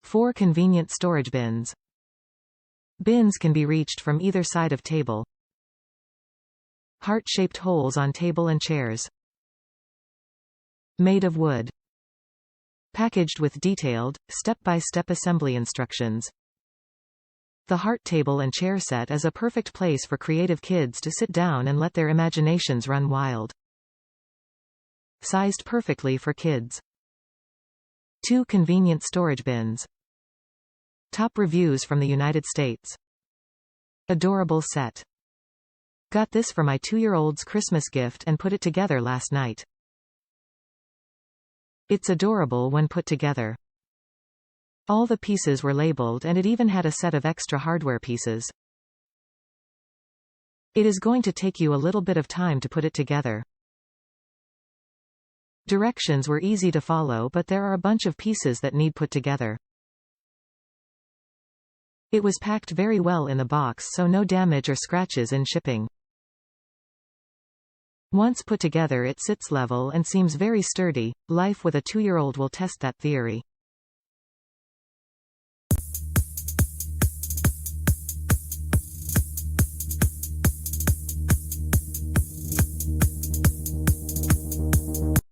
4 convenient storage bins. Bins can be reached from either side of table. Heart-shaped holes on table and chairs. Made of wood. Packaged with detailed, step-by-step assembly instructions. The heart table and chair set is a perfect place for creative kids to sit down and let their imaginations run wild. Sized perfectly for kids. 2 convenient storage bins. Top reviews from the United States. Adorable set. Got this for my 2-year-old's Christmas gift and put it together last night. It's adorable when put together. All the pieces were labeled and it even had a set of extra hardware pieces. It is going to take you a little bit of time to put it together. Directions were easy to follow, but there are a bunch of pieces that need put together. It was packed very well in the box, so no damage or scratches in shipping. Once put together it sits level and seems very sturdy. Life with a 2-year-old will test that theory.